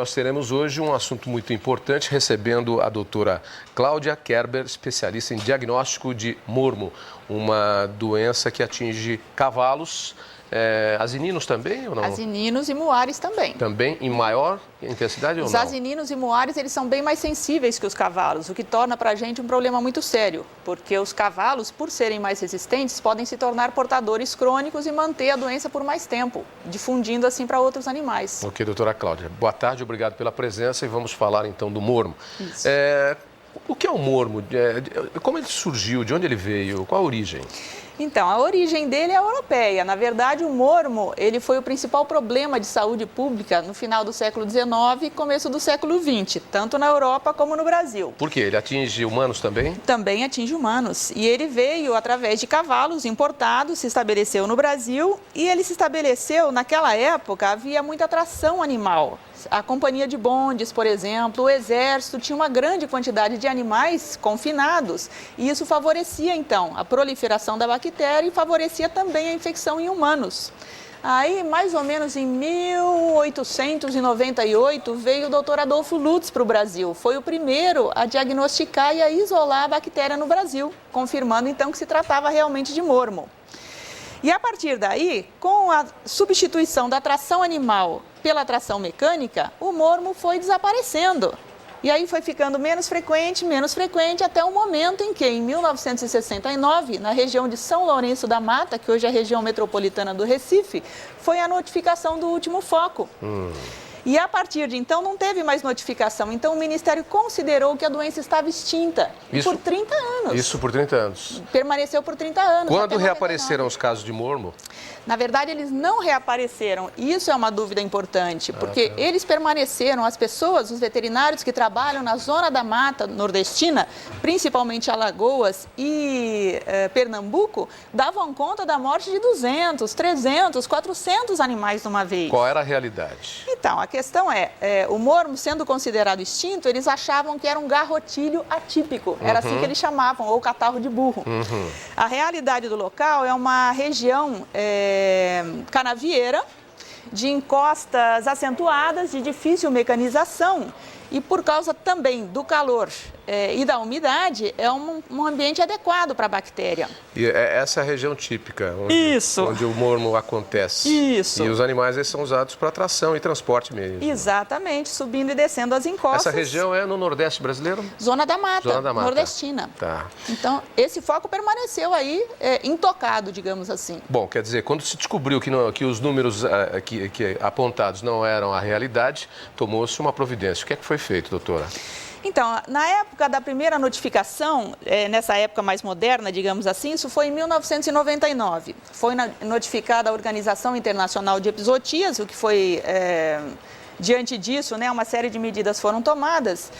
nós teremos hoje um assunto muito importante, recebendo a doutora Cláudia Kerber, especialista em diagnóstico de mormo, uma doença que atinge cavalos. Asininos também ou não? Asininos e muares também. Também em maior intensidade ou não? Os asininos e muares, eles são bem mais sensíveis que os cavalos, o que torna para a gente um problema muito sério, porque os cavalos, por serem mais resistentes, podem se tornar portadores crônicos e manter a doença por mais tempo, difundindo assim para outros animais. Ok, doutora Cláudia. Boa tarde, obrigado pela presença e vamos falar então do mormo. Isso. O que é o mormo? Como ele surgiu? De onde ele veio? Qual a origem? Então, a origem dele é europeia. Na verdade, o mormo, ele foi o principal problema de saúde pública no final do século XIX e começo do século XX, tanto na Europa como no Brasil. Por quê? Ele atinge humanos também? Também atinge humanos. E ele veio através de cavalos importados, se estabeleceu no Brasil e ele se estabeleceu, naquela época, havia muita atração animal. A companhia de bondes, por exemplo, o exército tinha uma grande quantidade de animais confinados e isso favorecia, então, a proliferação da bactéria e favorecia também a infecção em humanos. Aí, mais ou menos em 1898, veio o Dr. Adolfo Lutz para o Brasil. Foi o primeiro a diagnosticar e a isolar a bactéria no Brasil, confirmando, então, que se tratava realmente de mormo. E a partir daí, com a substituição da tração animal pela tração mecânica, o mormo foi desaparecendo. E aí foi ficando menos frequente, até o momento em que, em 1969, na região de São Lourenço da Mata, que hoje é a região metropolitana do Recife, foi a notificação do último foco. E a partir de então não teve mais notificação. Então o Ministério considerou que a doença estava extinta por 30 anos. Isso por 30 anos. Permaneceu por 30 anos. Quando reapareceram os casos de mormo? Na verdade, eles não reapareceram. E isso é uma dúvida importante, porque eles permaneceram, as pessoas, os veterinários que trabalham na zona da mata nordestina, principalmente Alagoas e Pernambuco, davam conta da morte de 200, 300, 400 animais de uma vez. Qual era a realidade? Então, a questão o mormo sendo considerado extinto, eles achavam que era um garrotilho atípico. Era assim que eles chamavam, ou catarro de burro. A realidade do local é uma região canavieira, de encostas acentuadas, de difícil mecanização e por causa também do calor e da umidade, é um ambiente adequado para a bactéria. E essa é a região típica, onde o mormo acontece. Isso. E os animais eles são usados para tração e transporte mesmo. Exatamente, subindo e descendo as encostas. Essa região é no Nordeste brasileiro? Zona da Mata, Zona da Mata. nordestina. Tá. Então, esse foco permaneceu aí intocado, digamos assim. Bom, quer dizer, quando se descobriu que os números que apontados não eram a realidade, tomou-se uma providência. O que é que foi feito, doutora? Então, na época da primeira notificação, nessa época mais moderna, digamos assim, isso foi em 1999. Foi notificada a Organização Internacional de Epizootias, o que foi, diante disso, uma série de medidas foram tomadas,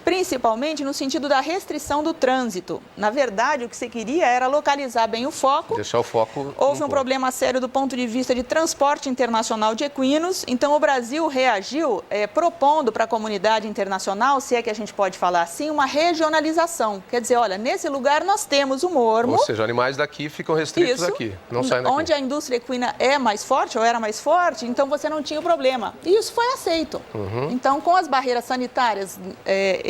principalmente no sentido da restrição do trânsito. Na verdade, o que se queria era localizar bem o foco. Deixar o foco. Houve um problema sério do ponto de vista de transporte internacional de equinos, então o Brasil reagiu propondo para a comunidade internacional, se é que a gente pode falar assim, uma regionalização. Quer dizer, olha, nesse lugar nós temos o mormo. Ou seja, animais daqui ficam restritos aqui, não saem daqui. Onde a indústria equina é mais forte, ou era mais forte, então você não tinha o problema. E isso foi aceito. Então, com as barreiras sanitárias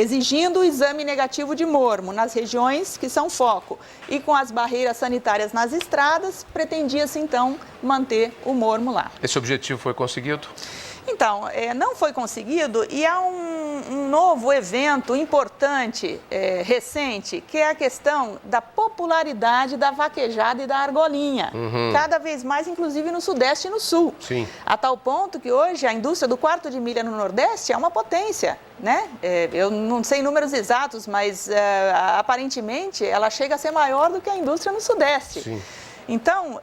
exigindo o exame negativo de mormo nas regiões que são foco e com as barreiras sanitárias nas estradas, pretendia-se então manter o mormo lá. Esse objetivo foi conseguido? Então, não foi conseguido e há um novo evento importante, recente, que é a questão da popularidade da vaquejada e da argolinha. Cada vez mais, inclusive no Sudeste e no Sul. Sim. A tal ponto que hoje a indústria do quarto de milha no Nordeste é uma potência, né? Eu não sei números exatos, mas aparentemente ela chega a ser maior do que a indústria no Sudeste. Sim. Então,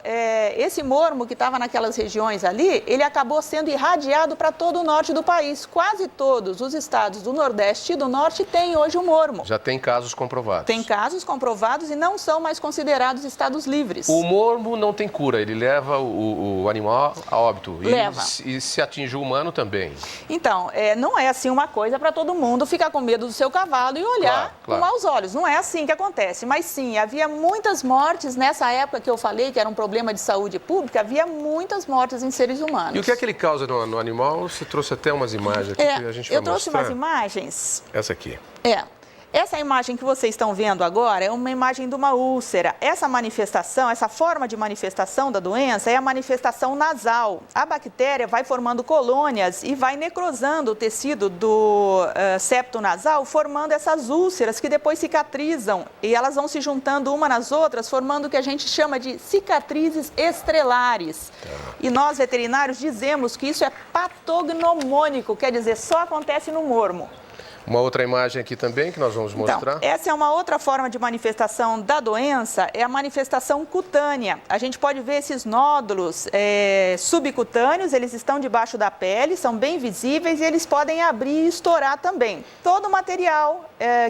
esse mormo que estava naquelas regiões ali, ele acabou sendo irradiado para todo o norte do país. Quase todos os estados do Nordeste e do Norte têm hoje o mormo. Já tem casos comprovados. Tem casos comprovados e não são mais considerados estados livres. O mormo não tem cura, ele leva o animal a óbito. Leva. E se atinge o humano também. Então, não é assim uma coisa para todo mundo ficar com medo do seu cavalo e olhar com maus olhos. Não é assim que acontece. Mas sim, havia muitas mortes nessa época que eu falei falei que era um problema de saúde pública, havia muitas mortes em seres humanos. E o que é que ele causa no animal? Você trouxe até umas imagens aqui que a gente vai eu trouxe mostrar. umas imagens. Essa aqui. Essa imagem que vocês estão vendo agora é uma imagem de uma úlcera. Essa manifestação, essa forma de manifestação da doença é a manifestação nasal. A bactéria vai formando colônias e vai necrosando o tecido do septo nasal, formando essas úlceras que depois cicatrizam. E elas vão se juntando uma nas outras, formando o que a gente chama de cicatrizes estrelares. E nós, veterinários, dizemos que isso é patognomônico, quer dizer, só acontece no mormo. Uma outra imagem aqui também que nós vamos mostrar. Então, essa é uma outra forma de manifestação da doença, é a manifestação cutânea. A gente pode ver esses nódulos subcutâneos, eles estão debaixo da pele, são bem visíveis e eles podem abrir e estourar também. Todo o material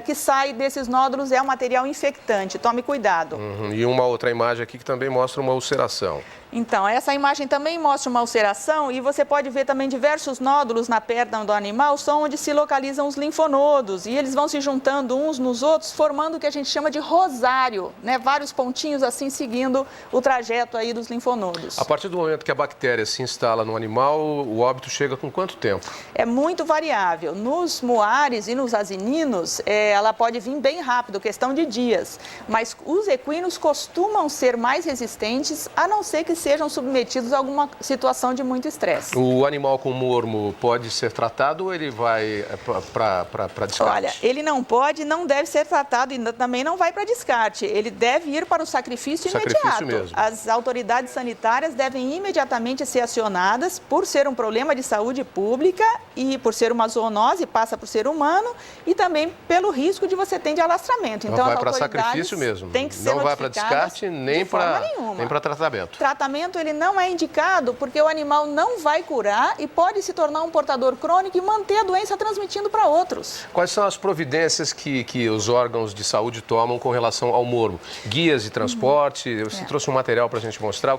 que sai desses nódulos é um material infectante, tome cuidado. E uma outra imagem aqui que também mostra uma ulceração. Então, essa imagem também mostra uma ulceração e você pode ver também diversos nódulos na perna do animal, são onde se localizam os linfonodos e eles vão se juntando uns nos outros, formando o que a gente chama de rosário, né? Vários pontinhos assim seguindo o trajeto aí dos linfonodos. A partir do momento que a bactéria se instala no animal, o óbito chega com quanto tempo? É muito variável. Nos muares e nos asininos, ela pode vir bem rápido, questão de dias, mas os equinos costumam ser mais resistentes, a não ser que sejam submetidos a alguma situação de muito estresse. O animal com mormo pode ser tratado ou ele vai para descarte? Olha, ele não pode, não deve ser tratado e também não vai para descarte. Ele deve ir para o sacrifício imediato. Mesmo. As autoridades sanitárias devem imediatamente ser acionadas por ser um problema de saúde pública e por ser uma zoonose, passa por ser humano e também pelo risco de você ter de alastramento. Então, vai para sacrifício mesmo. Tem que ser não vai para descarte nem para tratamento. Tratamento ele não é indicado porque o animal não vai curar e pode se tornar um portador crônico e manter a doença transmitindo para outros. Quais são as providências que os órgãos de saúde tomam com relação ao mormo? Guias de transporte? Você trouxe um material para a gente mostrar.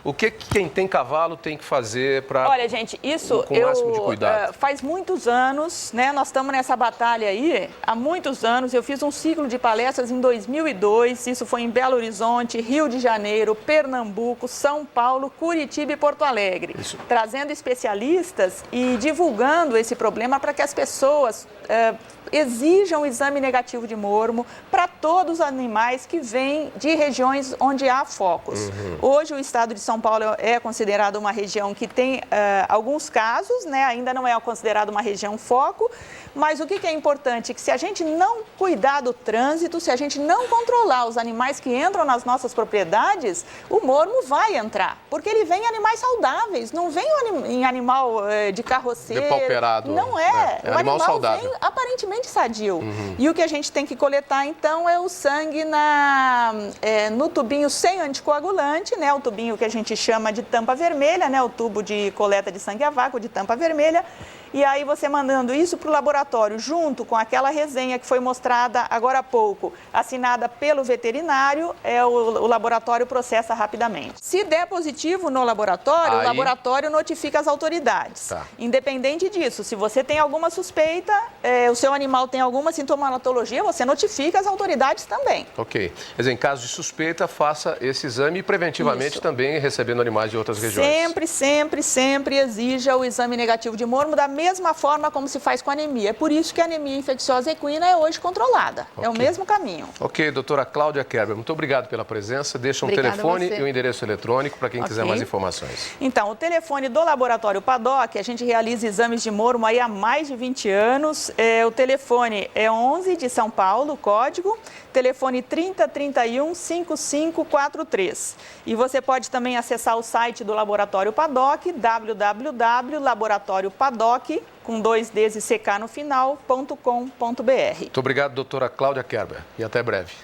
O que quem tem cavalo tem que fazer para... Olha, gente, isso com o máximo de cuidado. Faz muitos anos, né? Nós estamos nessa batalha aí há muitos anos. Eu fiz um ciclo de palestras em 2002, isso foi em Belo Horizonte, Rio de Janeiro, Pernambuco, São Paulo, Curitiba e Porto Alegre, trazendo especialistas e divulgando esse problema para que as pessoas exijam o exame negativo de mormo para todos os animais que vêm de regiões onde há focos. Hoje o estado de São Paulo é considerado uma região que tem alguns casos, né? Ainda não é considerado uma região foco, mas o que é importante é que se a gente não cuidar do trânsito, se a gente não controlar os animais que entram nas nossas propriedades, o mormo vai entrar, porque ele vem em animais saudáveis, não vem em animal de carroceiro. Depauperado. Não é. É o animal saudável. vem aparentemente sadio. E o que a gente tem que coletar, então, é o sangue no tubinho sem anticoagulante, né? O tubinho que a gente chama de tampa vermelha, né? O tubo de coleta de sangue a vácuo de tampa vermelha. E aí você mandando isso para o laboratório, junto com aquela resenha que foi mostrada agora há pouco, assinada pelo veterinário, o laboratório processa rapidamente. Se der positivo no laboratório, o laboratório notifica as autoridades. Independente disso, se você tem alguma suspeita, o seu animal tem alguma sintomatologia, você notifica as autoridades também. Ok. Quer dizer, em caso de suspeita, faça esse exame e preventivamente também recebendo animais de outras regiões. Sempre exija o exame negativo de mormo da mesma forma como se faz com anemia. É por isso que a anemia infecciosa equina é hoje controlada. É o mesmo caminho. Ok, doutora Cláudia Kerber, muito obrigado pela presença. Deixa um telefone e um endereço eletrônico para quem quiser mais informações. Então, o telefone do Laboratório Paddock, a gente realiza exames de mormo aí há mais de 20 anos. O telefone é 11 de São Paulo, código. Telefone 3031 5543. E você pode também acessar o site do Laboratório Paddock, www.laboratoriopaddock, com 2 Ds e CK no final, .com.br. Muito obrigado, doutora Cláudia Kerber, e até breve.